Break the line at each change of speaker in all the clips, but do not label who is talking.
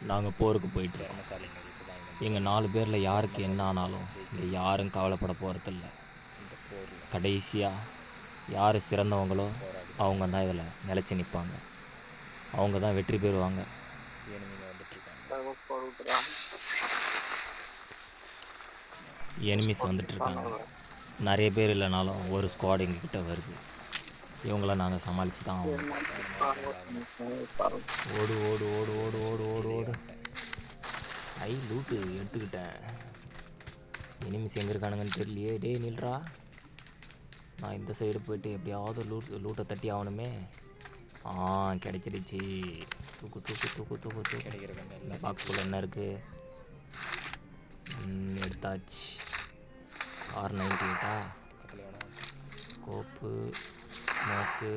நாங்கள் போருக்கு போயிட்டுருக்கோம். எங்கள் 4 பேரில் யாருக்கு என்ன ஆனாலும் இங்கே யாரும் கவலைப்பட போகிறதில்ல. கடைசியாக யார் சிறந்தவங்களோ அவங்க தான் இதில் நிலச்சி நிற்பாங்க. அவங்க தான் வெற்றி பெறுவாங்க. எனிமிஸ் வந்துட்டுருக்காங்க. நிறைய பேர் இல்லைனாலும் ஒரு ஸ்குவாட் எங்ககிட்ட வருது. இவங்கள நாங்கள் சமாளித்து தான் ஆகணும். ஓடு ஓடு ஓடு ஓடு ஓடு ஓடு ஓடு. லூட்டு எடுத்துக்கிட்டேன். எனிமிஸ் எங்கே இருக்கானுங்கன்னு தெரியலையே. டே நில்றா, நான் இந்த சைடு போயிட்டு எப்படியாவது லூட்டை தட்டி ஆகணுமே. கிடைச்சிடுச்சு. தூக்கு தூக்கு தூக்கு தூக்கு தூக்கு. கிடைக்கிறவங்க இந்த பாக்ஸ்குள்ளே என்ன இருக்குது? எடுத்தாச்சு. R98 scope smoke.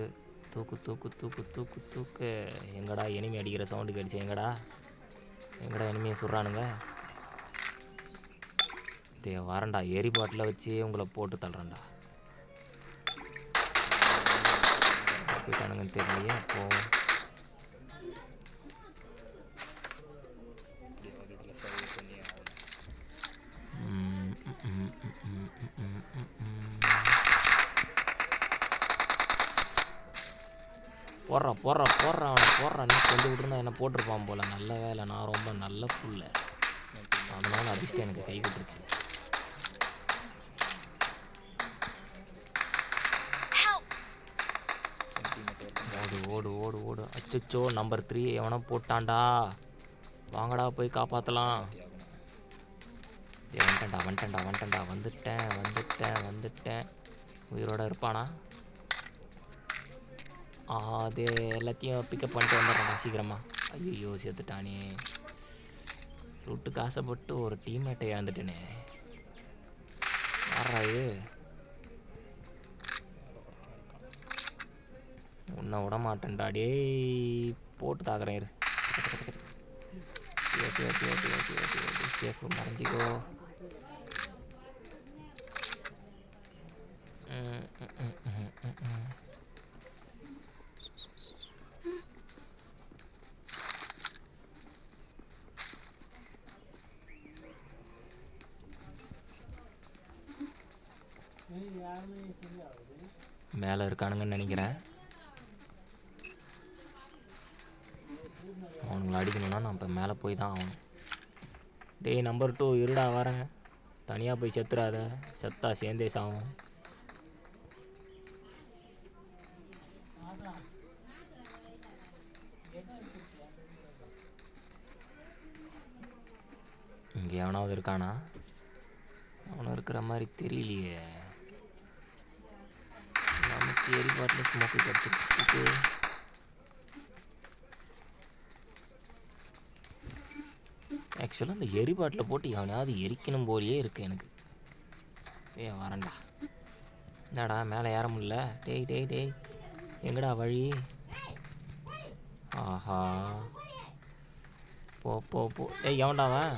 தூக்கு தூக்கு தூக்கு தூக்கு தூக்கு. எங்கடா எனிமி அடிக்கிற சவுண்டு கேட்டுச்சு? எங்கடா எனிமியை சொல்கிறானுங்க? வரேன்டா, எரி பாட்டில் வச்சு உங்களை போட்டு தள்ளுறேன்டா. போயிட்டானுங்கன்னு தெரியலையே. அப்போது போடுறான்னு கொண்டு விட்டுருந்தா என்ன போட்டிருப்பான் போல். நல்ல வேலை, நான் ரொம்ப நல்ல புள்ள, அதனால அதிர்ஷ்டம் எனக்கு கை விட்டுருச்சு. ஓடு ஓடு ஓடு. அச்சோ, நம்பர் 3 எவனோ போட்டான்டா. வாங்கடா போய் காப்பாற்றலாம். வந்துட்டேன். உயிரோட இருப்பானா? அது எல்லாத்தையும் பிக்கப் பண்ணிட்டு வந்துடுறேன்டா சீக்கிரமா. ஐயோ சேர்த்துட்டானே. ரூட்டுக்கு ஆசைப்பட்டு ஒரு டீம்மேட்டை இழந்துட்டேனே. யாரா இது? உன்னை விட மாட்டேன்டா. டேய் போட்டு தாக்குறேன். சேஃப் மறைஞ்சிக்கோ. மேலே இருக்கானுங்கன்னு நினைக்கிறேன். அவனுங்களை அடிக்கணும்னா நான் இப்போ மேலே போய் தான் ஆகணும். டேய் நம்பர் 2 இருடா, வரேன். தனியாக போய் செத்துறாத, செத்தா சேர்ந்தே சாகும். இங்கே எவனாவது இருக்கானா? அவனும் இருக்கிற மாதிரி தெரியலையே. நமக்கு எரிபாட்டில் ஸ்மோக்கு கிடச்சிருக்கு. ஆக்சுவலாக அந்த எரிபாட்டில் போட்டு எவனையாவது எரிக்கணும் போலியே இருக்குது எனக்கு. வரேன்டா. என்னடா மேலே ஏற முடியல? டேய் எங்கடா வழி? ஆஹா, போ. டேய் எவன்டாவன்?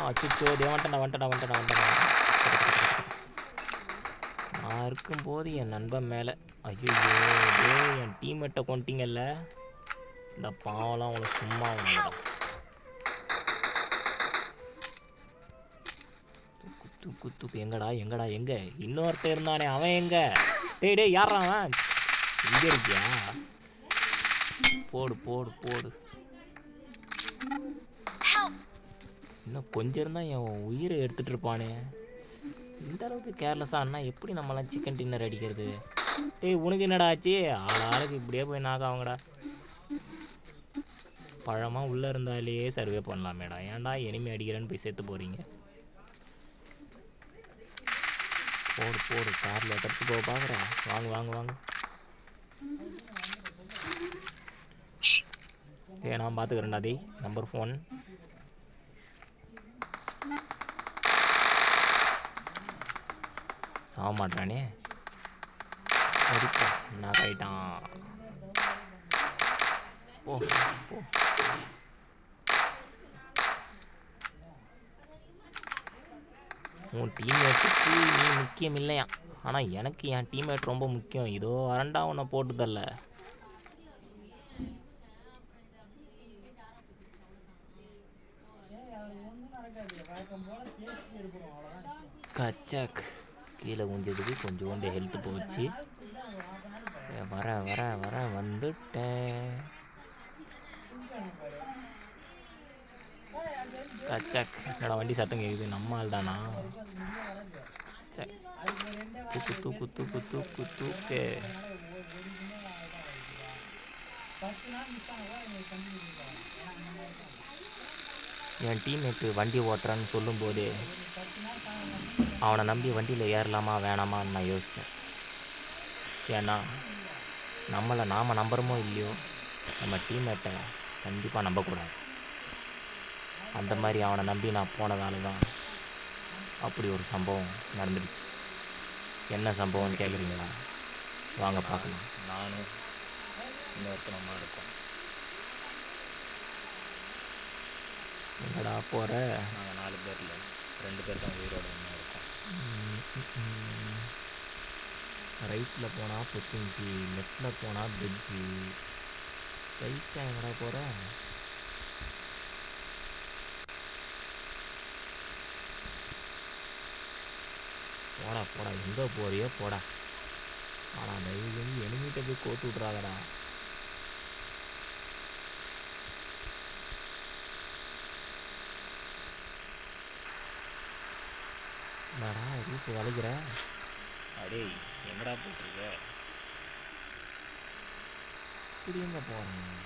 அச்சுச்சோ, வந்துட்டேன். நான் இருக்கும்போது என் நண்பன் மேலே. ஐயோ, என் டீம்மேட்டை கொண்டிங்கல்ல. இந்த பாவம்லாம் உனக்கு சும்மா வந்துடும். தூக்கு. எங்கடா எங்க இன்னொருத்தர் இருந்தானே, அவன் எங்க? டேய் யாரா அவன்? இங்கே இருக்கியா? போடு. இன்னும் கொஞ்சம் இருந்தால் என் உயிரை எடுத்துகிட்டு இருப்பானே. இந்த அளவுக்கு கேர்லெஸ்ஸாக அண்ணா எப்படி நம்மளாம் சிக்கன் டின்னர் அடிக்கிறது? டேய் உனக்கு என்னடா ஆச்சு? ஆளாளுக்கு இப்படியே போய் நாக்காவங்கடா. பழமாக உள்ளே இருந்தாலே சர்வே பண்ணலாமேடா. ஏன்டா எனிமி அடிக்கிறேன்னு போய் சேர்த்து போகிறீங்க? போடு. காரில் எடுத்து போக பார்க்குறேன். வாங்க. நான் பார்த்துக்கிறேன்டா. டேய் நம்பர் 1 சாக மாட்டானே. நான் கைட்டான். போ. உன் டீம்மேட்டுக்கு நீ முக்கியம் இல்லையா? ஆனால் எனக்கு என் டீம்மேட் ரொம்ப முக்கியம். இதோ வரண்டா உன்னை போட்டுதல்ல. கச்சக் கீழே ஊஞ்சதுக்கு கொஞ்சோண்டு ஹெல்த் போச்சு. வர வர வர வந்துட்டேன். கச்சக் என்னடா வண்டி சத்தம் கேட்குது, நம்ம ஆள் தானா? தூக்கு தூக்கு தூக்கு தூக்கு தூக்கு. என் டீம்மேட்டு வண்டி ஓட்டுறான்னு சொல்லும்போது அவனை நம்பி வண்டியில் ஏறலாமா வேணாமான்னு நான் யோசித்தேன். ஏன்னா நம்மளை நாம் நம்புகிறோமோ இல்லையோ, நம்ம டீம்மேட்டை கண்டிப்பாக நம்பக்கூடாது. அந்த மாதிரி அவனை நம்பி நான் போனதால தான் அப்படி ஒரு சம்பவம் நடந்துடுச்சு. என்ன சம்பவம்னு கேட்குறீங்களா? வாங்க பார்க்கலாம். நானும் இன்னொருத்தனமாக இருக்கும். என்னடா போகிற? நாங்கள் 4 பேரில் 2 பேர் தான் உயிரோட இன்னும் இருக்கோம். ரைட்டில் போனால் பொச்சிஞ்சி, லெஃப்டில் போனால் பிரிட்ஜி. ரைட்டாக எங்கடா போகிற? போடா போடா, எங்கே போறியோ போடா. ஆனால் தயவு செஞ்சு எனிமிட்ட போய் கோத்து விட்றாதடா. என்னடா ரூப்பு வளைக்கிற? அடே எங்கடா போட்டுருக்க? இப்படி எங்கே போகிறேன்?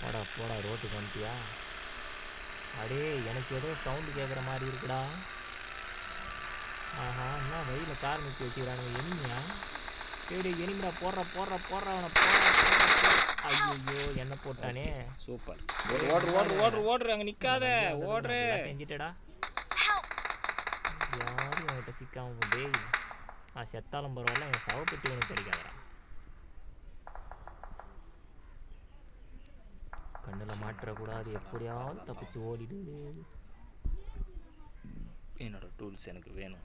போடா போடா, ரோட்டுக்கு வந்துட்டியா? அடே எனக்கு ஏதோ சவுண்டு கேட்குற மாதிரி இருக்குடா. ஆஹா, என்ன வழியில் கார் நிறுத்தி வச்சுக்கிறானுங்க? எனிமியா? ஏடி எனிமிடா, போடுற போடுற போடுறவனை போடுற. ஐயோ என்ன போட்டானே. சூப்பர். ஓடுற ஓடுற ஓடுற ஓடுற, அங்கே நிற்காத, ஓடுற. செஞ்சுட்டடா. யாரும் என்கிட்ட சிக்காம போதே. நான் செத்தாலும் பரவாயில்ல, என் சவப்பட்டி ஒன்று கிடைக்காதடா. கண்ணில் மாற்றக்கூடாது, எப்படியாவது தப்பிச்சு ஓடிடு. என்னோட டூல்ஸ் எனக்கு வேணும்.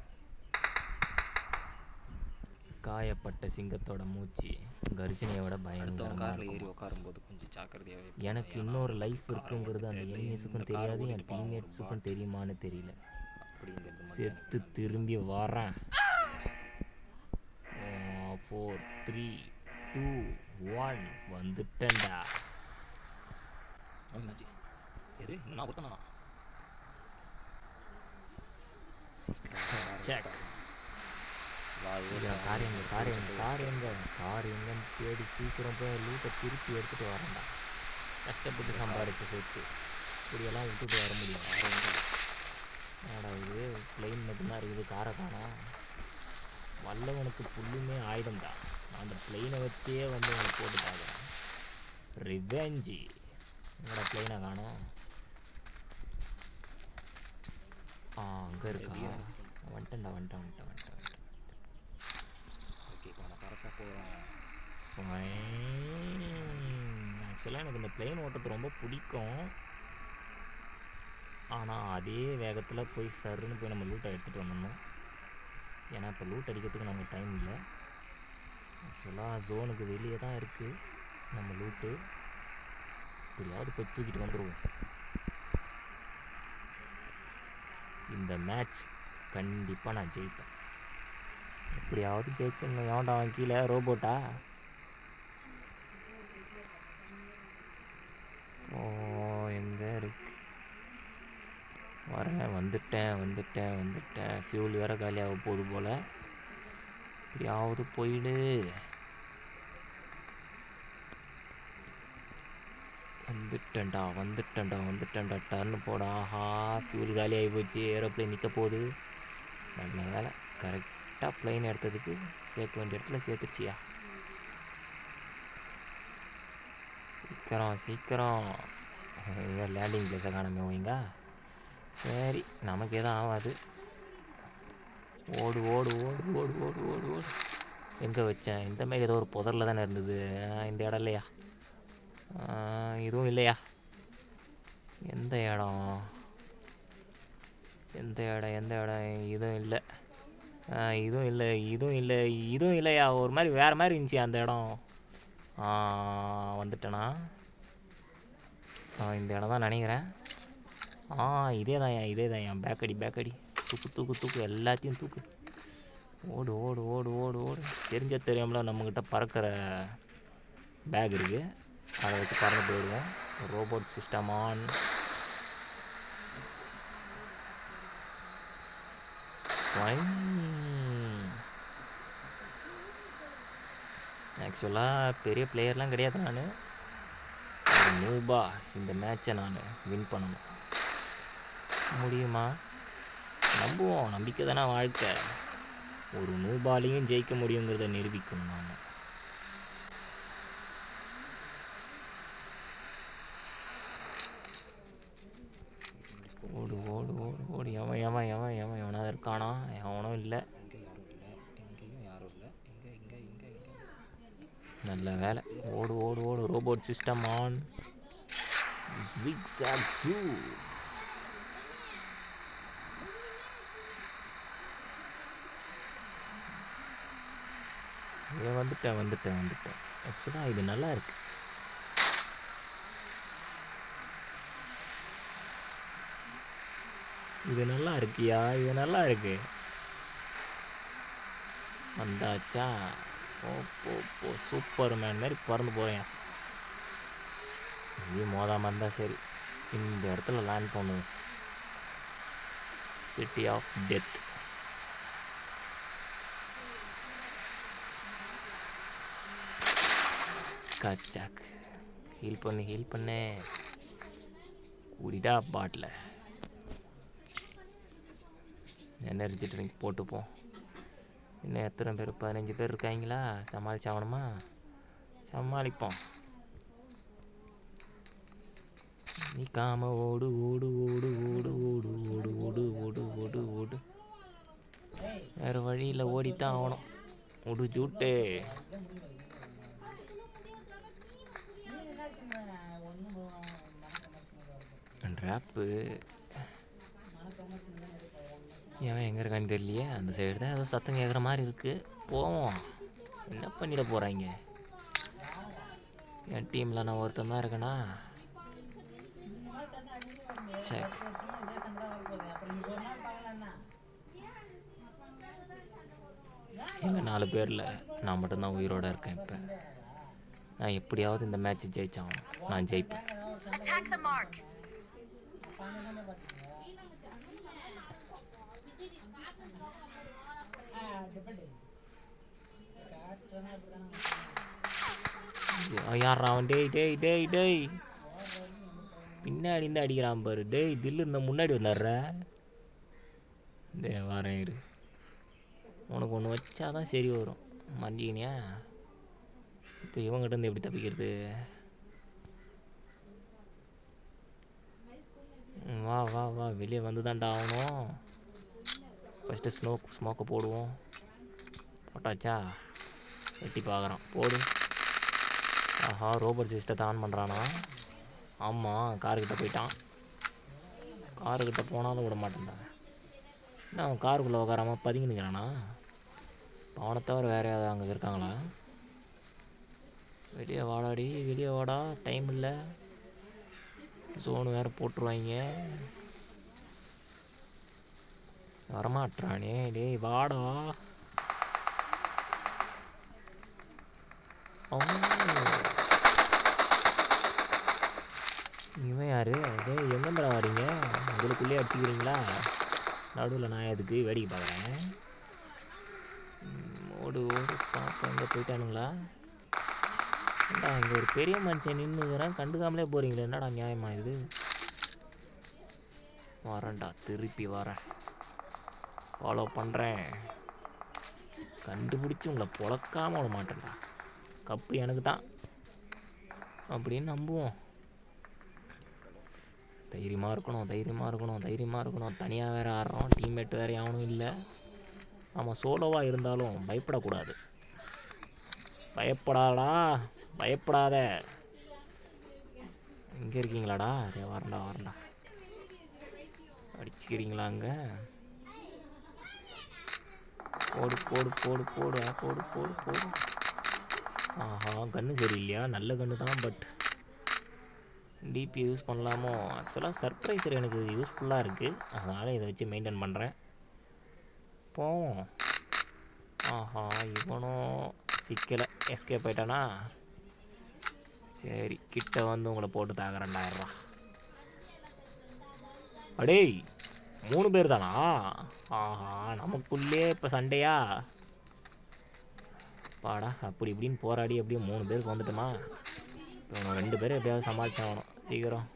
காயப்பட்ட சிங்கத்தோட மூச்சு கர்ஜனையை விட பயங்கரமாக ஏறி உட்காரும்போது கொஞ்சம் ஜாக்கிரதையாகவே. எனக்கு இன்னொரு லைஃப் இருக்குங்கிறது அந்த எனிமீஸுக்கும் தெரியாது, என் டீம்மேட்ஸுக்கும் தெரியுமான்னு தெரியல. செத்து திரும்பி வரேன். 4 3 2 1 வந்துட்டேன்டா. எது நான் ஒருத்தனா? கார் எங்கன்னு தேடி சீக்கிரம் போய் லூட்டை திருப்பி எடுத்துகிட்டு வரேன்டா. கஷ்டப்பட்டு சம்பாதிச்ச சொத்து இப்படியெல்லாம் விட்டுட்டு வர முடியும்? என்னடா இது பிளெயின் மட்டும்தான் இருக்குது, காரை காணா. வல்லவனுக்கு புல்லுமே ஆயுதம்டா. நான் அந்த பிளெயினை வச்சே வந்து உங்களை போட்டு பார்க்குறேன். ரிவெஞ்சி. என்னோட பிளெயினை காணோம். அங்கே இருக்கா? வந்துட்டேன்டா வந்துட்டேன். ஓகே, இப்போ நான் கரெக்டாக போகிறேன். ஆக்சுவலாக எனக்கு இந்த பிளெயின் ஓட்டுறது ரொம்ப பிடிக்கும். ஆனால் அதே வேகத்தில் போய் சருன்னு போய் நம்ம லூட்டை எடுத்துகிட்டு வந்துடணும். ஏன்னா இப்போ லூட் அடிக்கிறதுக்கு நமக்கு டைம் இல்லை. ஆக்சுவலாக ஜோனுக்கு வெளியே தான் இருக்குது நம்ம லூட்டு. எப்படியாவது போய் தூக்கிட்டு வந்துடுவோம். இந்த மேட்ச் கண்டிப்பாக நான் ஜெயிப்பேன். எப்படியாவது ஜெயிச்சிடணும். எவன்டா அவன் கீழே? ரோபோட்டா? ஓ எங்கே இருக்கு? வரேன், வந்துட்டேன். ஃபியூல் வேறு காலியாக போகுது போல். எப்படியாவது போயிடு. வந்துட்டேன்டா. டர்னு போட. ஆஹா, ஃபியூல் காலி ஆகி போச்சு. ஏரோப்ளைன் நிற்க போகுது. நல்ல வேலை, கரெக்டாக பிளெயின் எடுத்ததுக்கு சேர்க்க வேண்டிய இடத்துல சேர்த்துச்சியா. சீக்கிரம் லேண்டிங் பிளேஸை காணாம வைங்க. சரி, நமக்கு எதுவும் ஆகாது. ஓடு. எங்கே வச்சேன்? இந்த மாதிரி ஏதோ ஒரு புதரில் தானே இருந்தது. இந்த இடம் இல்லையா? இதுவும் இல்லையா? எந்த இடம்? இதுவும் இல்லை. இதுவும் இல்லையா? ஒரு மாதிரி வேறு மாதிரி இருந்துச்சு அந்த இடம். வந்துட்டேனா? இந்த இடம் தான் நினைக்கிறேன். இதே தான் என் பேக்கடி. தூக்கு எல்லாத்தையும் தூக்கு. ஓடு. தெரியாமல நம்மக்கிட்ட பறக்கிற பேக் இருக்குது, அதை வச்சு பறந்து போயிடுவோம். Robot system on. ஆக்சுவலாக பெரிய பிளேயர்லாம் கிடையாது, நான் ஒரு நூபா. இந்த மேட்சை நான் வின் பண்ணணும். முடியுமா? நம்புவோம், நம்பிக்கை தானே வாழ்க்கை. ஒரு நூபாலையும் ஜெயிக்க முடியுங்கிறத நிரூபிக்கணும் நாம். ஓடு. எவனாவது இருக்கானா? எவனும் இல்லை. நல்ல வேலை. ஓடு. Robot system on. ஜிக்ஸாக்ஸூ. வந்துட்டேன். ஆக்சுவலாக இது நல்லா இருக்கு. இது நல்லா இருக்கு. வந்தாச்சா? சூப்பர் மேன் மாதிரி பறந்து போகிறேன். இது மோதாமல் இருந்தால் சரி. இந்த இடத்துல லேண்ட் பண்ணுவோம். City of death. கச்சாக். ஹீல் பண்ணு. குடிடா பாட்டில். எனர்ஜி ட்ரிங்க் போட்டுப்போம். இன்னும் எத்தனை பேர்? 15 பேர் இருக்காங்களா? சமாளிச்சாகணுமா? சமாளிப்போம். நிக்காம ஓடு. வேறு வழியில் ஓடித்தான் ஆகணும். ஜூட்டு. ட்ராப்பு ஏன் எங்கே இருக்கான்னு தெரியலையே. அந்த சைடு தான் ஏதோ சத்தம் கேட்குற மாதிரி இருக்குது. போவோம். என்ன பண்ணிட போகிறாங்க? என் டீமில் நான் ஒருத்தன் தான் இருக்கேனா? செக். எங்கள் 4 பேரில் நான் மட்டும்தான் உயிரோடு இருக்கேன். இப்போ நான் எப்படியாவது இந்த மேட்ச் ஜெயிச்சாகணும். நான் ஜெயிப்பேன். யார் அவன்? டேய் பின்னாடி இருந்து அடிக்கிறான் பாரு. டேய் தில்லு இந்த முன்னாடி வந்தாடுற. வரேன் இரு. உனக்கு ஒன்று வச்சாதான் சரி வரும். மண்டினியா? இப்போ இவங்ககிட்ட இருந்து எப்படி தப்பிக்கிறது? வா வெளியே வந்து தான்டா ஆகணும். ஃபஸ்ட்டு ஸ்மோக்கை போடுவோம். போட்டாச்சா? வெட்டி பார்க்குறான். போடு. ரோபோட் சிஸ்டத்தை ஆன் பண்ணுறானா? ஆமாம், காருக்கிட்ட போயிட்டான். காருக்கிட்ட போனாலும் விட மாட்டேன்டான். என்ன அவன் காருக்குள்ளே உட்காராமல் பதுங்கி நிற்கிறானா? அவனை தவிர வேறு யாராவது அங்கே இருக்காங்களா? வெளியே வாடா. டைம் இல்லை. ஜோனு வேறு போட்டுருவாங்க. வரமாட்டானே. டேய் வாடா. இவன் யாரு? டேய் எங்கேருந்துடா வரீங்க? உங்களுக்குள்ளேயே அடிச்சுக்கிறீங்களா? நடுவில் நான் எதுக்கு வேடிக்கை பார்க்குறேன்? ஓடு பார்ப்போம். எங்கே போயிட்டானுங்களா? ஏண்டா இங்கே ஒரு பெரிய மனுஷன் நின்றுக்கிறேன், கண்டுக்காமலே போகிறீங்களே. என்னடா நியாயமா இது? வரேன்டா, திருப்பி வரேன். ஃபாலோ பண்ணுறேன். கண்டுபிடிச்சி உங்களை பொழக்காமல் விட மாட்டேன்டா. கப்பு எனக்கு தான் அப்படின்னு நம்புவோம். தைரியமாக இருக்கணும். தனியாக வேறு ஆடுறோம். டீம்மேட் வேறு எவனும் இல்லை. நம்ம சோலோவாக இருந்தாலும் பயப்படக்கூடாது. பயப்படாத. இங்கே இருக்கீங்களாடா? அதே வரண்டா. அடிச்சுக்கிறீங்களா? அங்கே போடு போடு போடு போடு போடு போடு போடு. ஆஹா, கன்று சரியில்லையா? நல்ல கன்று தான், பட் டிபி யூஸ் பண்ணலாமோ? ஆக்சுவலாக சர்ப்ரைசர் எனக்கு யூஸ்ஃபுல்லாக இருக்குது, அதனால் இதை வச்சு மெயின்டைன் பண்ணுறேன். போவோம். ஆஹா, இவனும் சிக்கலை எஸ்கேப் ஆயிட்டானா? சரி, கிட்ட வந்து உங்களை போட்டு தாக்குறேன்டாயிரா. அடே, 3 பேர் தானா? ஆஹா, நமக்குள்ளே இப்போ சண்டையா? பாடா, அப்படி இப்படின்னு போராடி எப்படியும் 3 பேருக்கு வந்துட்டோமா? இவங்க 2 பேரும் எப்படியாவது சமாளிச்சாகணும். சீக்கிரம்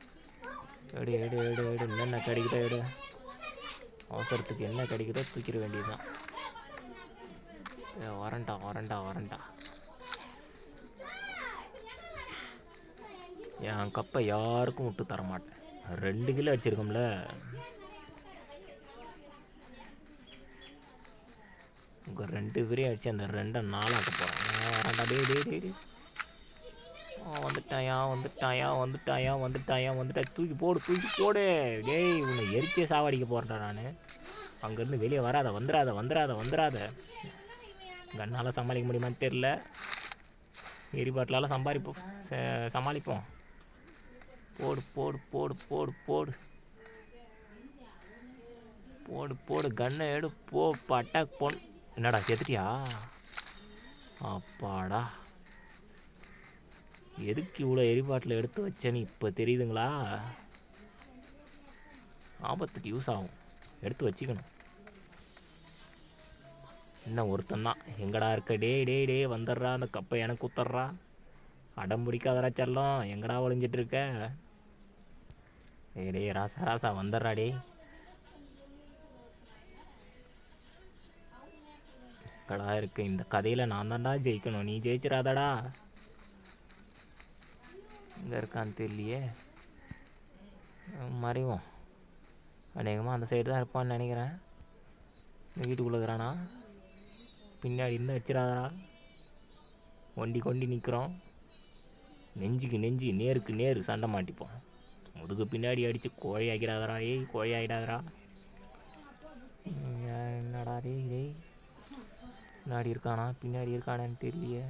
எடு எடு எடு எடு, என்னென்ன கிடைக்குதோ எடு. அவசரத்துக்கு என்ன கிடைக்குதோ தூக்கிட வேண்டியதுதான். வரண்டா வரண்டா வரண்டா. என் கப்பை யாருக்கும் விட்டு தர மாட்டேன். 2 கிலோ அடிச்சிருக்கோம்ல. உங்கள் 2 பேரையும் அடிச்சு அந்த 2 4 போகிறேன். வரண்டா. டே டே டே டே. வந்துட்டாயா வந்துட்டாயா வந்துட்டாயா வந்துட்டாயா வந்துட்டா. தூக்கி போடு தூக்கி போடு. டேய், உன்னை எரிச்சே சாவடிக்க போகிறேன்டா நான். அங்கேருந்து வெளியே வராத, வந்துடாத வந்துடாத வந்துடாத. கண்ணால் சமாளிக்க முடியுமான்னு தெரில. எரிபாட்டிலால் சமாளிப்போம். போடு போடு போடு போடு போடு போடு போடு. கன்னை எடு, போ அட்டாக் போன். என்னடா செத்துட்டியா? அப்பாடா, எதுக்கு இவ்வளோ எரிபாட்டில் எடுத்து வச்சேன்னு இப்போ தெரியுதுங்களா? ஆபத்துக்கு யூஸ் ஆகும், எடுத்து வச்சுக்கணும். இன்னும் ஒருத்தன் தான். எங்கடா இருக்க? டே டே டே, வந்துடுறா. அந்த கப்பை எனக்கு குத்துட்றா. அடம் பிடிக்காதரா செல்லம், எங்கடா ஒளிஞ்சிட்ருக்க? டே டே ராசா ராசா, வந்துடுறா. டே, எங்கடா இருக்கு? இந்த கதையில் நான் தான்டா ஜெயிக்கணும், நீ ஜெயிச்சிடாதடா. இங்கே இருக்கான்னு தெரியலையே. மறைவோம். அநேகமாக அந்த சைடு தான் இருப்பான்னு நினைக்கிறேன். இந்த வீட்டுக்குள்ளே இருக்கிறானா? பின்னாடி இருந்தால் வச்சிடாதடா. ஒண்டி கொண்டி நிற்கிறோம். நெஞ்சுக்கு நெஞ்சு, நேருக்கு நேரு சண்டை மாட்டிப்போம். முதுகு பின்னாடி அடித்து கோழி ஆக்கிடாதரா. ஏய், கோழி ஆகிடாதரா. என்னடா டேய் டேய், முன்னாடி இருக்கானா பின்னாடி இருக்கானான்னு தெரியலையே.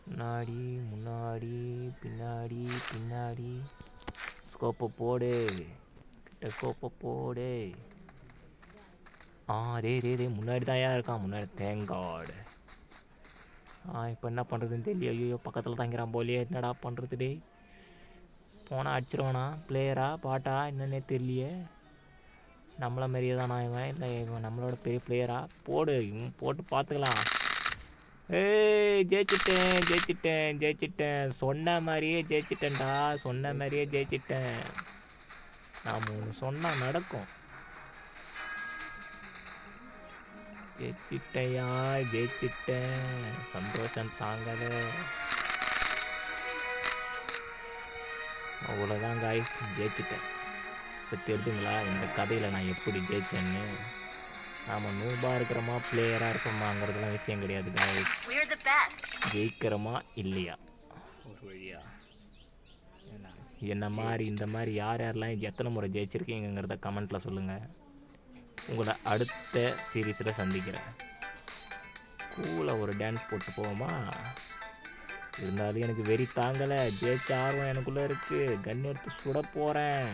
முன்னாடி முன்னாடி பின்னாடி பின்னாடி. ஸ்கோப்பை போடு, கிட்ட ஸ்கோப்பை போடு. டே டே டே, முன்னாடி தான் இருக்கான். முன்னாடி தேங்காடு. இப்போ என்ன பண்ணுறதுன்னு தெரியல. ஐயோ, பக்கத்தில் தாங்கிறான் போலியே. என்னடா பண்ணுறது? டே, போனால் அடிச்சிருவானா? பிளேயரா பாட்டா என்னன்னே தெரியலையே. நம்மளை மாரியே தானா இவன்? இல்லை இவன் நம்மளோட பெரிய பிளேயரா? போடு, இவன் போட்டு பார்த்துக்கலாம். ஏய், ஜெயிச்சிட்டேன் ஜெயிச்சிட்டேன் ஜெயிச்சிட்டேன். சொன்ன மாதிரியே ஜெயிச்சிட்டேன்டா, சொன்ன மாதிரியே ஜெயிச்சிட்டேன். நாம் ஒன்று சொன்னால் நடக்கும். ஜெயிச்சிட்டையா, ஜெயிச்சிட்டேன். சந்தோஷம் தாங்கலை. அவ்வளோதான் காய்ஸ், ஜெயிச்சிட்டேன். இப்போ தெரிஞ்சுங்களா இந்த கதையில் நான் எப்படி ஜெயிச்சேன்னு? நாம் நூபாக இருக்கிறோமா பிளேயராக இருக்கிறோமாங்கிறதுலாம் விஷயம் கிடையாது காய்ஸ். ஜெயிக்கிறோமா இல்லையா ஒரு வழியா. என்ன மாதிரி இந்த மாதிரி யார் யாரெல்லாம் எத்தனை முறை ஜெயிச்சிருக்கீங்கிறத கமெண்ட்டில் சொல்லுங்கள். உங்களை அடுத்த சீரீஸில் சந்திக்கிறேன். கூலாக ஒரு டான்ஸ் போட்டு போவோமா? இருந்தாலும் எனக்கு வெறி தாங்கலை. ஜெயிச்ச ஆர்வம் எனக்குள்ளே இருக்குது. கன் எடுத்து சுட போகிறேன்.